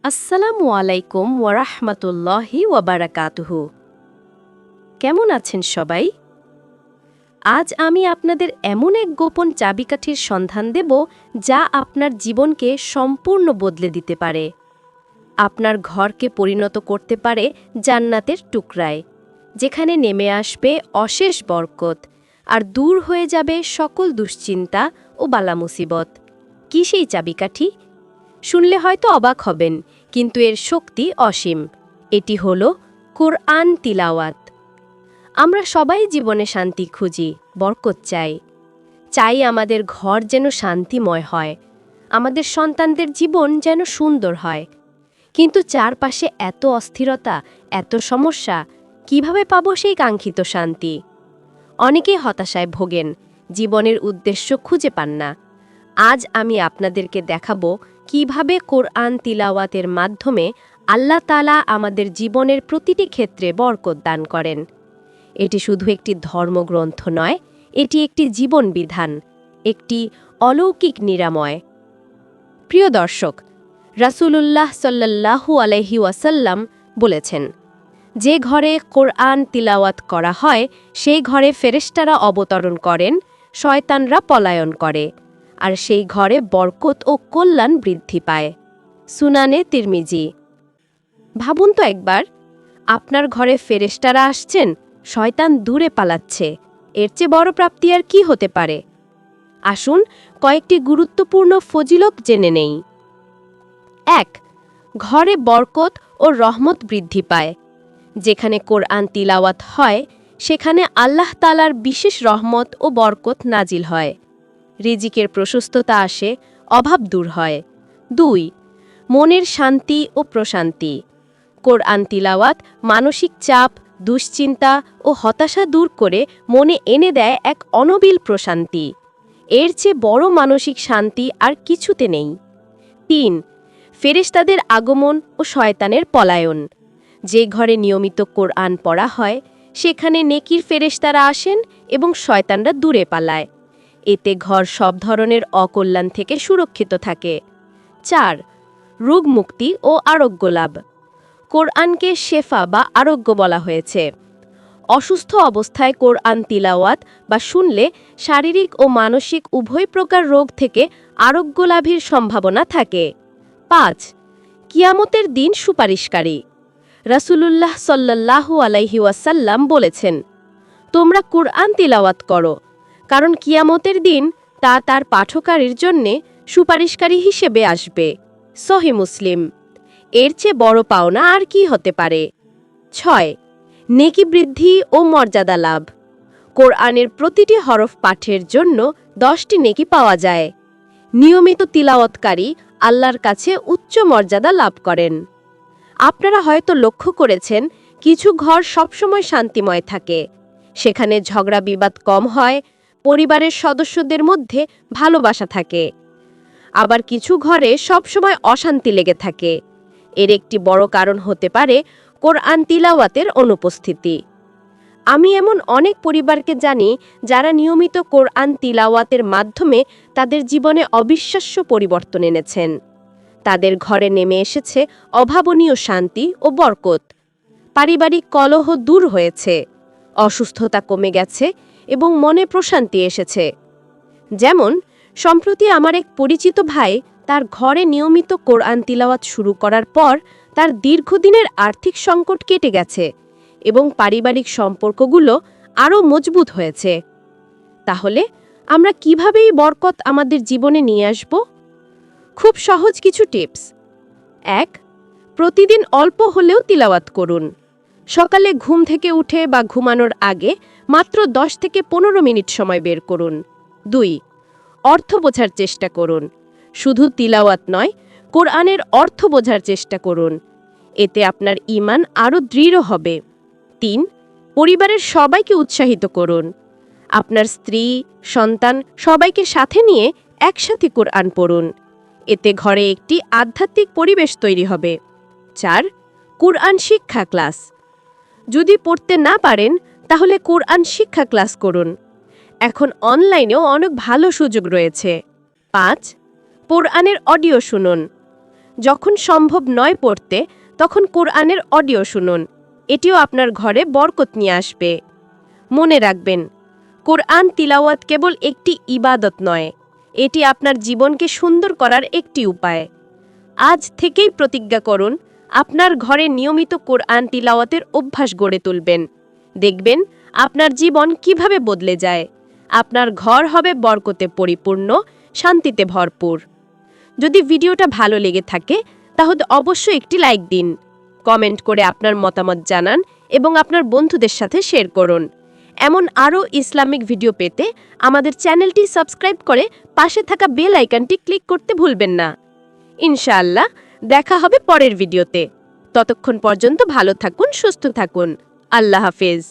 আসসালামু আলাইকুম ওয়ারাহমাতুল্লাহি ওয়াবারাকাতুহু। কেমন আছেন সবাই? আজ আমি আপনাদের এমন এক গোপন চাবিকাঠির সন্ধান দেব যা আপনার জীবনকে সম্পূর্ণ বদলে দিতে পারে, আপনার ঘরকে পরিণত করতে পারে জান্নাতের টুকরায়, যেখানে নেমে আসবে অশেষ বরকত আর দূর হয়ে যাবে সকল দুশ্চিন্তা ও বালামুসিবত। কি সেই চাবিকাঠি? শুনলে হয়তো অবাক হবেন, কিন্তু এর শক্তি অসীম। এটি হল কোরআন তিলাওয়াত। আমরা সবাই জীবনে শান্তি খুঁজি, বরকত চাই। চাই আমাদের ঘর যেন শান্তিময় হয়, আমাদের সন্তানদের জীবন যেন সুন্দর হয়। কিন্তু চারপাশে এত অস্থিরতা, এত সমস্যা, কিভাবে পাবো সেই কাঙ্ক্ষিত শান্তি? অনেকেই হতাশায় ভোগেন, জীবনের উদ্দেশ্য খুঁজে পান না। আজ আমি আপনাদেরকে দেখাবো কিভাবে কোরআন তিলাওয়াতের মাধ্যমে আল্লাহ তাআলা আমাদের জীবনের প্রতিটি ক্ষেত্রে বরকত দান করেন। এটি শুধু একটি ধর্মগ্রন্থ নয়, এটি একটি জীবন বিধান, একটি অলৌকিক নিরাময়। প্রিয় দর্শক, রাসূলুল্লাহ সাল্লাল্লাহু আলাইহি ওয়াসাল্লাম বলেছেন, যে ঘরে কোরআন তিলাওয়াত করা হয় সেই ঘরে ফেরেশতারা অবতরণ করেন, শয়তানরা পলায়ন করে, আর সেই ঘরে বরকত ও কল্যাণ বৃদ্ধি পায়। সুনানে তিরমিজি। ভাবুন তো একবার, আপনার ঘরে ফেরেশতারা আসছেন, শয়তান দূরে পালাচ্ছে। এর চেয়ে বড় প্রাপ্তি আর কি হতে পারে? আসুন কয়েকটি গুরুত্বপূর্ণ ফজিলত জেনে নেই। ১. ঘরে বরকত ও রহমত বৃদ্ধি পায়। যেখানে কোরআন তিলাওয়াত হয় সেখানে আল্লাহ তাআলার বিশেষ রহমত ও বরকত নাজিল হয়। রিজিকের প্রশস্ততা আসে, অভাব দূর হয়। ২. মনের শান্তি ও প্রশান্তি। কোরআন তিলাওয়াত মানসিক চাপ, দুশ্চিন্তা ও হতাশা দূর করে মনে এনে দেয় এক অনবিল প্রশান্তি। এর চেয়ে বড় মানসিক শান্তি আর কিছুতে নেই। ৩. ফেরেশতাদের আগমন ও শয়তানের পলায়ন। যে ঘরে নিয়মিত কোরআন পড়া হয় সেখানে নেকির ফেরেশতারা আসেন এবং শয়তানরা দূরে পালায়। এতে ঘর সব ধরনের অকল্যাণ থেকে সুরক্ষিত থাকে। ৪. রোগ মুক্তি ও আরোগ্য লাভ। কোরআনকে শেফা বা আরোগ্য বলা হয়েছে। অসুস্থ অবস্থায় কোরআন তিলাওয়াত বা শুনলে শারীরিক ও মানসিক উভয় প্রকার রোগ থেকে আরোগ্য লাভের সম্ভাবনা থাকে। ৫. কিয়ামতের দিন সুপারিশকারী। রাসূলুল্লাহ সাল্লাল্লাহু আলাইহি ওয়াসাল্লাম বলেছেন, তোমরা কোরআন তিলাওয়াত করো, কারণ কিয়ামতের দিন তা তার পাঠকারীর জন্যে সুপারিশকারী হিসেবে আসবে। সহিহ মুসলিম। এর চেয়ে বড় পাওনা আর কি হতে পারে? ৬. নেকি বৃদ্ধি ও মর্যাদা লাভ। কোরআনের প্রতিটি হরফ পাঠের জন্য 10টি নেকি পাওয়া যায়। নিয়মিত তিলাওয়াতকারী আল্লাহর কাছে উচ্চ মর্যাদা লাভ করেন। আপনারা হয়তো লক্ষ্য করেছেন, কিছু ঘর সবসময় শান্তিময় থাকে। সেখানে ঝগড়া বিবাদ কম হয়, পরিবারের সদস্যদের মধ্যে ভালোবাসা থাকে। আবার কিছু ঘরে সবসময় অশান্তি লেগে থাকে। এর একটি বড় কারণ হতে পারে কোরআন তিলাওয়াতের অনুপস্থিতি। আমি এমন অনেক পরিবারকে জানি যারা নিয়মিত কোরআন তিলাওয়াতের মাধ্যমে তাদের জীবনে অবিশ্বাস্য পরিবর্তন এনেছেন। তাদের ঘরে নেমে এসেছে অভাবনীয় শান্তি ও বরকত। পারিবারিক কলহ দূর হয়েছে, অসুস্থতা কমে গেছে এবং মনে প্রশান্তি এসেছে। যেমন সম্প্রতি আমার এক পরিচিত ভাই তার ঘরে নিয়মিত কোরআন তিলাওয়াত শুরু করার পর তার দীর্ঘদিনের আর্থিক সংকট কেটে গেছে এবং পারিবারিক সম্পর্কগুলো আরও মজবুত হয়েছে। তাহলে আমরা কিভাবে এই বরকত আমাদের জীবনে নিয়ে আসব? খুব সহজ কিছু টিপস। ১. প্রতিদিন অল্প হলেও তিলাওয়াত করুন। সকালে ঘুম থেকে উঠে বা ঘুমানোর আগে মাত্র 10 থেকে 15 মিনিট সময় বের করুন। ২. অর্থ বোঝার চেষ্টা করুন। শুধু তিলাওয়াত নয়, কোরআনের অর্থ বোঝার চেষ্টা করুন। এতে আপনার ঈমান আরও দৃঢ় হবে। ৩. পরিবারের সবাইকে উৎসাহিত করুন। আপনার স্ত্রী, সন্তান সবাইকে সাথে নিয়ে একসাথে কোরআন পড়ুন। এতে ঘরে একটি আধ্যাত্মিক পরিবেশ তৈরি হবে। ৪. কোরআন শিক্ষা ক্লাস। যদি পড়তে না পারেন তাহলে কোরআন শিক্ষা ক্লাস করুন। এখন অনলাইনেও অনেক ভালো সুযোগ রয়েছে। ৫. কোরআনের অডিও শুনুন। যখন সম্ভব নয় পড়তে তখন কোরআনের অডিও শুনুন, এটিও আপনার ঘরে বরকত নিয়ে আসবে। মনে রাখবেন, কোরআন তিলাওয়াত কেবল একটি ইবাদত নয়, এটি আপনার জীবনকে সুন্দর করার একটি উপায়। আজ থেকেই প্রতিজ্ঞা করুন, আপনার ঘরে নিয়মিত কোরআন তিলাওয়াতের অভ্যাস গড়ে তুলবেন। দেখবেন আপনার জীবন কিভাবে বদলে যায়। আপনার ঘর হবে বরকতে পরিপূর্ণ, শান্তিতে ভরপুর। যদি ভিডিওটা ভালো লেগে থাকে তাহলে অবশ্যই একটি লাইক দিন, কমেন্ট করে আপনার মতামত জানান এবং আপনার বন্ধুদের সাথে শেয়ার করুন। এমন আরও ইসলামিক ভিডিও পেতে আমাদের চ্যানেলটি সাবস্ক্রাইব করে পাশে থাকা বেল আইকনটি ক্লিক করতে ভুলবেন না। ইনশাআল্লাহ দেখা হবে পরের ভিডিওতে। ততক্ষণ পর্যন্ত ভালো থাকুন, সুস্থ থাকুন। আল্লাহ হাফেজ।